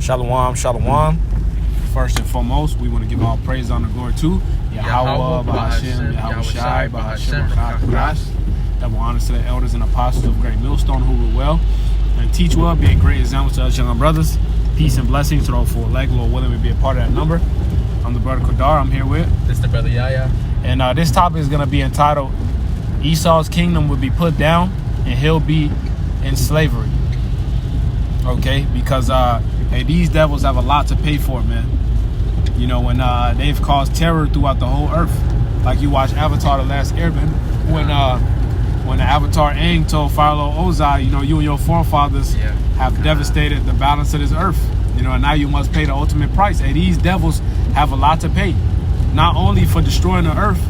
Shalom, shalom. First and foremost, we want to give all praise, honor, glory to Yahweh, Bahashem, Yahweh Shai, Bahashem, Chakras. That will honor to the elders and apostles of Great Millstone who rule well and teach well, be a great example to us young brothers. Peace and blessings to those 4 leg, Lord willing, to be a part of that number. I'm the brother Kodar. I'm here with. This is the brother Yaya. And this topic is going to be entitled, Esau's kingdom will be put down and he'll be in slavery. Okay, because hey, these devils have a lot to pay for, man. You know, when they've caused terror throughout the whole earth. Like you watch Avatar: The Last Airbender, when the Avatar Aang told Pharaoh Ozai, you know, you and your forefathers have devastated the balance of this earth. You know, and now you must pay the ultimate price. Hey, these devils have a lot to pay, not only for destroying the earth,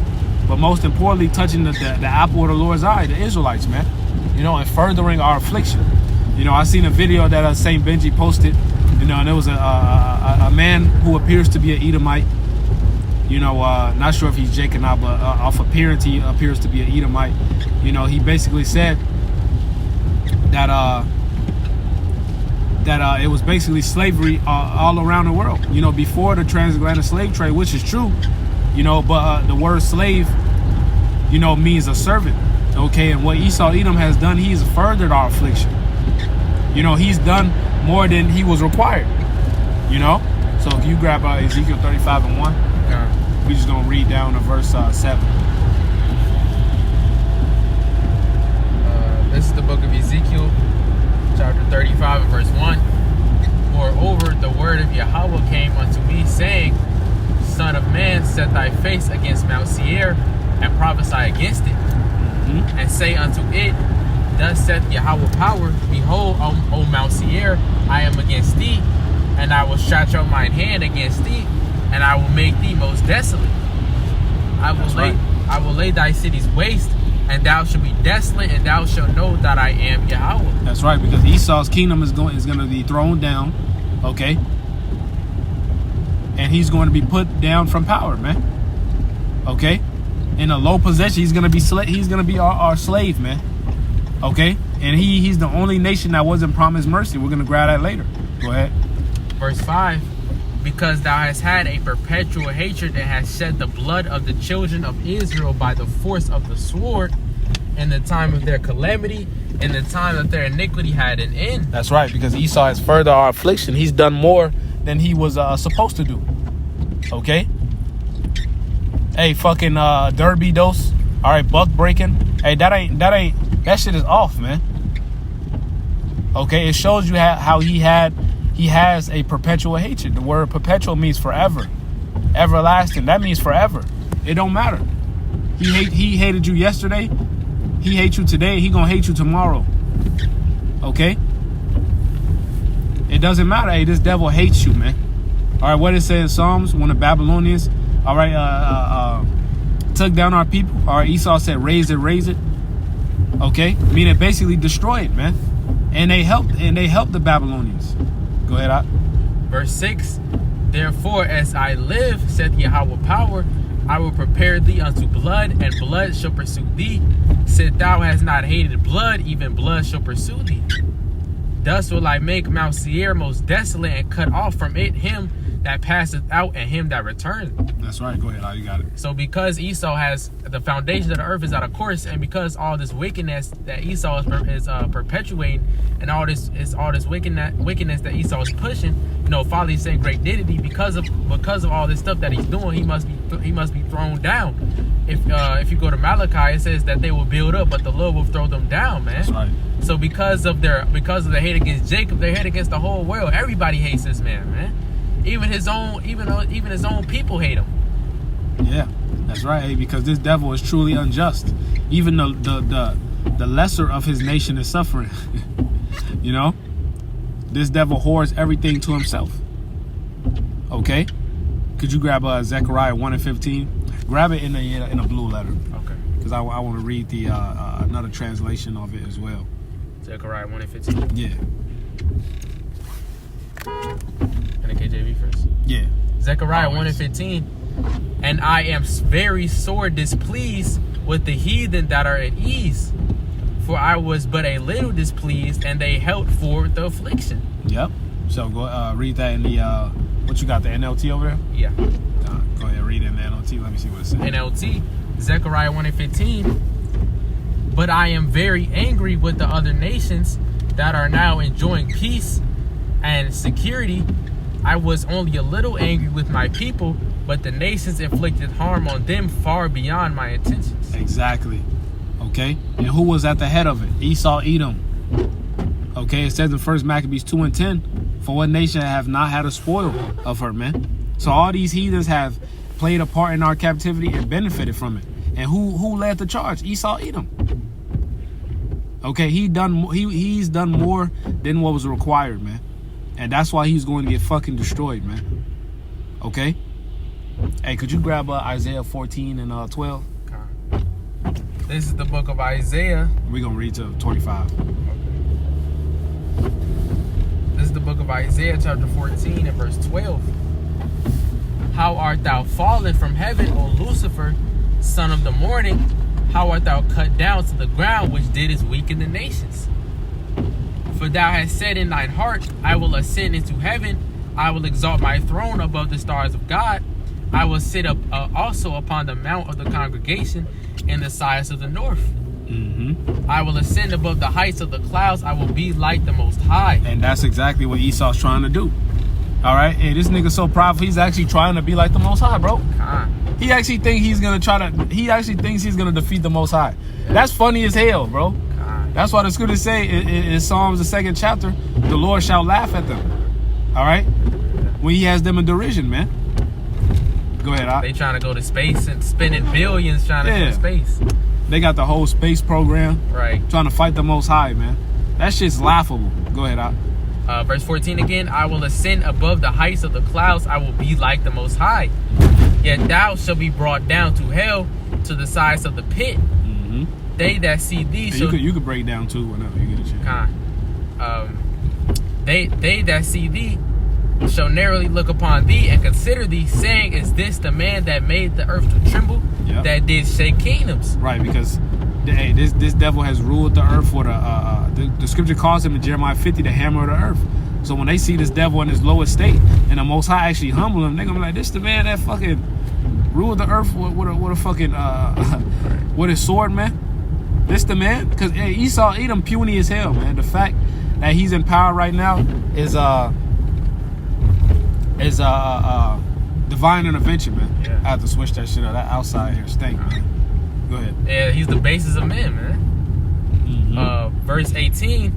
but most importantly, touching the apple of the Lord's eye, the Israelites, man. You know, and furthering our affliction. You know, I seen a video that St. Benji posted, you know, and there was a man who appears to be an Edomite. You know, not sure if he's Jake or not, but off appearance, he appears to be an Edomite. You know, he basically said that it was basically slavery all around the world. You know, before the transatlantic slave trade, which is true. You know, but the word slave, you know, means a servant. Okay, and what Esau Edom has done, he's furthered our affliction. You know, he's done more than he was required. You know, so if you grab Ezekiel 35:1, we're just gonna read down to verse 7. This is the book of Ezekiel, chapter 35 and verse 1. Moreover, the word of Yahweh came unto me, saying, Son of man, set thy face against Mount Seir, and prophesy against it, and say unto it, Thus saith Yahweh power, Behold, O Mount Seir, I am against thee, and I will stretch out mine hand against thee, and I will make thee most desolate. I will lay thy cities waste, and thou shalt be desolate, and thou shalt know that I am Yahweh. That's right, because Esau's kingdom is going to be thrown down, okay? And he's going to be put down from power, man. Okay? In a low position, he's going to be our slave, man. Okay? And he's the only nation that wasn't promised mercy. We're going to grab that later. Go ahead. Verse 5. Because thou hast had a perpetual hatred and hast shed the blood of the children of Israel by the force of the sword in the time of their calamity, in the time that their iniquity had an end. That's right, because Esau has furthered our affliction. He's done more than he was supposed to do. Okay? Hey, fucking derby dose. All right, buck breaking. Hey, that shit is off, man. Okay, it shows you how he has a perpetual hatred. The word perpetual means forever, everlasting. That means forever. It don't matter. He hated you yesterday. He hates you today. He gonna hate you tomorrow. Okay. It doesn't matter. Hey, this devil hates you, man. All right, what it says in Psalms, when the Babylonians, all right, took down our people. All right, Esau said, raise it. Okay, meaning basically destroy it, man. And they helped the Babylonians. Go ahead, out. Verse 6. Therefore, as I live, saith Yahweh power, I will prepare thee unto blood, and blood shall pursue thee. Since thou hast not hated blood, even blood shall pursue thee. Thus will I make Mount Seir most desolate, and cut off from it him that passeth out, and him that returneth. That's right. Go ahead, you got it. So because Esau has the foundation of the earth is out of course, and because all this wickedness that Esau is perpetuating, and all this wickedness that Esau is pushing, you know, folly, sin, great dignity, because of all this stuff that he's doing, he must be thrown down. If you go to Malachi, it says that they will build up, but the Lord will throw them down, man. That's right. So because of the hate against Jacob, they hate against the whole world. Everybody hates this man. Even his own people hate him. Yeah, that's right. Hey, because this devil is truly unjust. Even the lesser of his nation is suffering. You know, this devil hoards everything to himself. Okay, could you grab Zechariah 1:15? Grab it in a blue letter. Okay. Because I want to read the another translation of it as well. Zechariah 1:15. Yeah. And the KJV first. Yeah. Zechariah 1:15. And I am very sore displeased with the heathen that are at ease, for I was but a little displeased, and they held forward the affliction. Yep. So go read that in the what you got, the NLT over there? Yeah. Go ahead, read it in the NLT. Let me see what it says. NLT, Zechariah 1:15. But I am very angry with the other nations that are now enjoying peace and security. I was only a little angry with my people, but the nations inflicted harm on them far beyond my intentions. Exactly. Okay. And who was at the head of it? Esau, Edom. Okay. It says in 1 Maccabees 2:10, for what nation have not had a spoil of her, man? So all these heathens have played a part in our captivity and benefited from it. And who led the charge? Esau, Edom. Okay, he's done more than what was required, man. And that's why he's going to get fucking destroyed, man. Okay? Hey, could you grab Isaiah 14 and 12? This is the book of Isaiah. We're going to read to 25. This is the book of Isaiah, chapter 14 and verse 12. How art thou fallen from heaven, O Lucifer, son of the morning? How art thou cut down to the ground, which didst weaken the nations? For thou hast said in thine heart, I will ascend into heaven. I will exalt my throne above the stars of God. I will sit up also upon the mount of the congregation in the sides of the north. I will ascend above the heights of the clouds. I will be like the Most High. And that's exactly what Esau's trying to do. All right? Hey, this nigga's so prideful, he's actually trying to be like the Most High, bro. He actually thinks he's going to he actually thinks he's going to defeat the Most High. Yeah. That's funny as hell, bro. That's why the scriptures say in Psalms, the 2nd chapter, the Lord shall laugh at them. All right? When he has them in derision, man. Go ahead, They trying to go to space and spending billions trying to go to space. They got the whole space program. Right. Trying to fight the Most High, man. That shit's laughable. Go ahead, verse 14 again. I will ascend above the heights of the clouds. I will be like the Most High. Yet thou shalt be brought down to hell, to the sides of the pit. They that see thee shall... You could break down too whenever you get a chance. They that see thee shall narrowly look upon thee and consider thee, saying, is this the man that made the earth to tremble, that did shake kingdoms? Right, because hey, this devil has ruled the earth for the scripture calls him in Jeremiah 50 the hammer of the earth. So when they see this devil in his lowest state and the Most High actually humble him, they're gonna be like, this the man that fucking ruled the earth with a fucking with his sword, man. This the man. Because hey, Esau, Edom, puny as hell, man. The fact that he's in power right now is divine intervention, man. Yeah. I have to switch that shit out. That outside here stink, man. Go ahead. Yeah, he's the basis of men, man. Verse 17,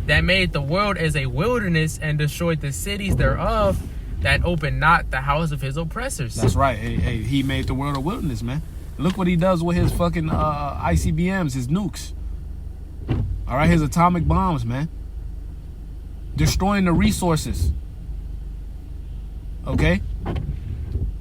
that made the world as a wilderness and destroyed the cities thereof, that opened not the house of his oppressors. That's right. Hey, he made the world a wilderness, man. Look what he does with his fucking ICBMs, his nukes. All right, his atomic bombs, man. Destroying the resources. Okay?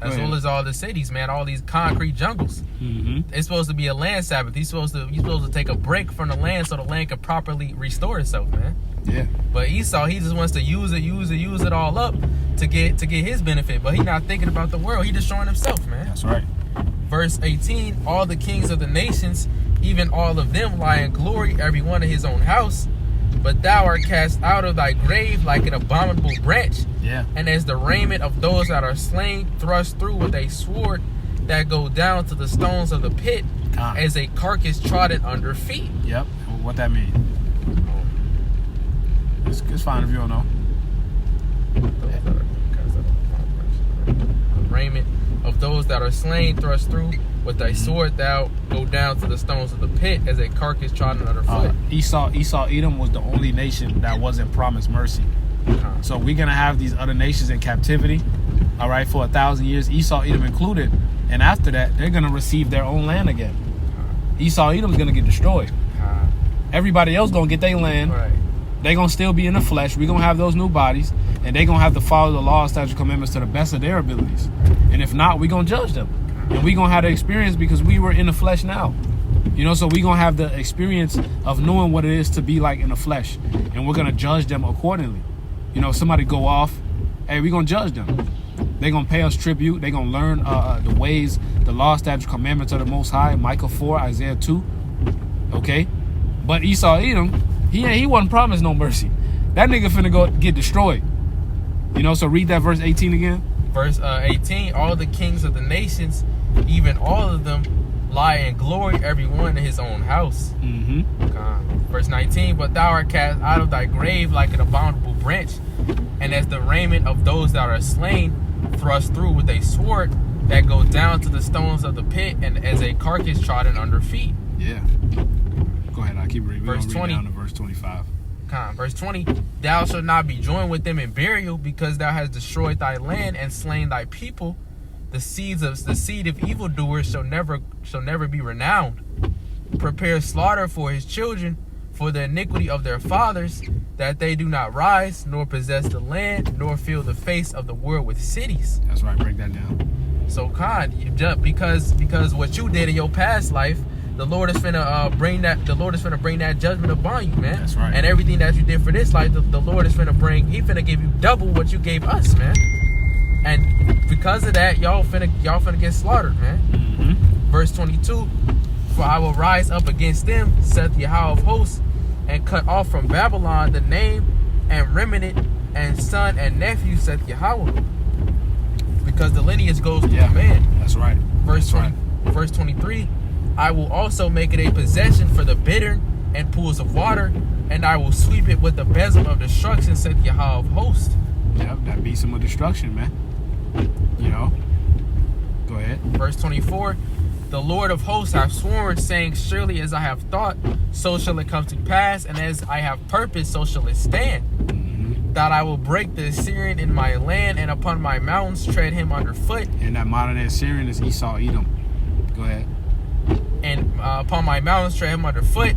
As well as all the cities, man, all these concrete jungles. It's supposed to be a land Sabbath. You're supposed to take a break from the land so the land can properly restore itself, man. Yeah. But Esau, he just wants to use it all up to get his benefit. But he's not thinking about the world. He's destroying himself, man. That's right. Verse 18, all the kings of the nations, even all of them lie in glory, every one in his own house. But thou art cast out of thy grave like an abominable branch. Yeah. And as the raiment of those that are slain, thrust through with a sword, that go down to the stones of the pit, as a carcass trodden under feet. Yep. What that mean? It's fine if you don't know. Raiment of those that are slain, thrust through with thy sword, thou go down to the stones of the pit, as a carcass trodden under foot. Esau, Edom was the only nation that wasn't promised mercy. So we're gonna have these other nations in captivity, all right, for 1,000 years, Esau, Edom included, and after that, they're gonna receive their own land again. Esau, Edom's gonna get destroyed. Everybody else gonna get their land. Right. They're gonna still be in the flesh. We're gonna have those new bodies, and they're gonna have to follow the law, statute, commandments to the best of their abilities. And if not, we're gonna judge them. And we're going to have the experience because we were in the flesh now. You know, so we're going to have the experience of knowing what it is to be like in the flesh. And we're going to judge them accordingly. You know, if somebody go off, hey, we're going to judge them. They're going to pay us tribute. They're going to learn the ways, the law, statute, commandments of the Most High. Micah 4, Isaiah 2. Okay? But Esau, Edom, he wasn't promised no mercy. That nigga finna go get destroyed. You know, so read that verse 18 again. Verse 18, all the kings of the nations, even all of them, lie in glory, every one in his own house. Verse 19, but thou art cast out of thy grave like an abominable branch, and as the raiment of those that are slain, thrust through with a sword that goes down to the stones of the pit, and as a carcass trodden under feet. Yeah. Go ahead, I'll keep reading. Verse 20. Down to verse 25. Verse 20, thou shalt not be joined with them in burial, because thou hast destroyed thy land and slain thy people. The seed of evildoers shall never be renowned. Prepare slaughter for his children, for the iniquity of their fathers, that they do not rise, nor possess the land, nor fill the face of the world with cities. That's right. Break that down. So, because what you did in your past life, the Lord is finna bring that. The Lord is finna bring that judgment upon you, man. That's right. And everything that you did for this life, the Lord is finna bring. He finna give you double what you gave us, man. And because of that, y'all finna get slaughtered, man. Verse 22. For I will rise up against them, saith Yahweh of hosts, and cut off from Babylon the name and remnant and son and nephew, saith Yahweh. Because the lineage goes through man. That's right. Verse 23. I will also make it a possession for the bittern and pools of water, and I will sweep it with the besom of destruction, saith Yahweh of hosts. Yep, that beats him with destruction, man. You know? Go ahead. Verse 24. The Lord of hosts hath sworn, saying, surely as I have thought, so shall it come to pass, and as I have purposed, so shall it stand. That I will break the Assyrian in my land, and upon my mountains tread him underfoot. And that modern Assyrian is Esau, Edom. Go ahead. And upon my mountains tread him underfoot.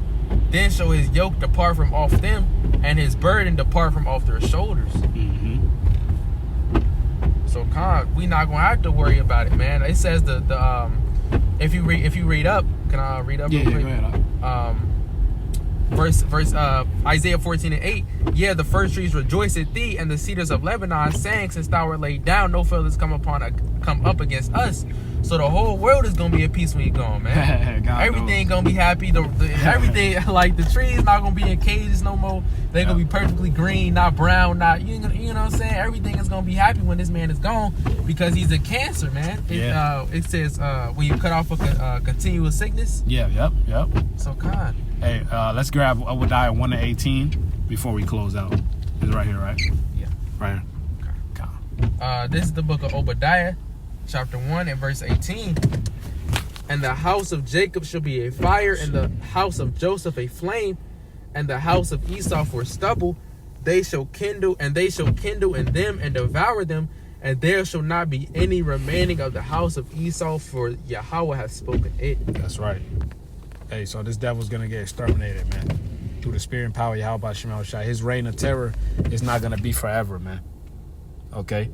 Then shall his yoke depart from off them, and his burden depart from off their shoulders. So, we not gonna have to worry about it, man. It says if you read up, can I read up? Yeah, real quick? go ahead. Verse Isaiah 14:8. Yeah, the first trees rejoice at thee, and the cedars of Lebanon sang, since thou wert laid down, no feathers come up against us. So the whole world is gonna be at peace when you gone, man. Everything gonna be happy. Everything, like the trees not gonna be in cages no more. They're gonna be perfectly green, not brown, not you know what I'm saying. Everything is gonna be happy when this man is gone, because he's a cancer, man. It says when you cut off a continuous sickness. Yep. So Hey, let's grab Obadiah 1-18 before we close out. It's right here, right? Yeah. Right here. Okay. This is the book of Obadiah, chapter 1 and verse 18. And the house of Jacob shall be a fire, and the house of Joseph a flame, and the house of Esau for stubble. They shall kindle in them and devour them, and there shall not be any remaining of the house of Esau, for Yahweh hath spoken it. That's right. Hey, so this devil's gonna get exterminated, man. Through the spirit and power of Yahweh Shema Shai. His reign of terror is not gonna be forever, man. Okay?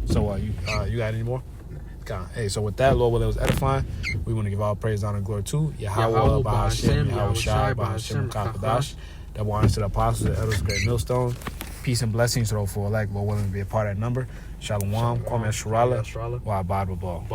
So you got any more? Hey, so with that, Lord, while it was edifying, we want to give all praise, honor, and glory to Yahweh, Bahashem, Yahweh Shai, Bahashem, Kakadash. That will answer the apostles, the elders, great millstone. Peace and blessings to those for elect, Lord willing to be a part of that number. Shalom, Kwame Sharala, wa Abad Babal.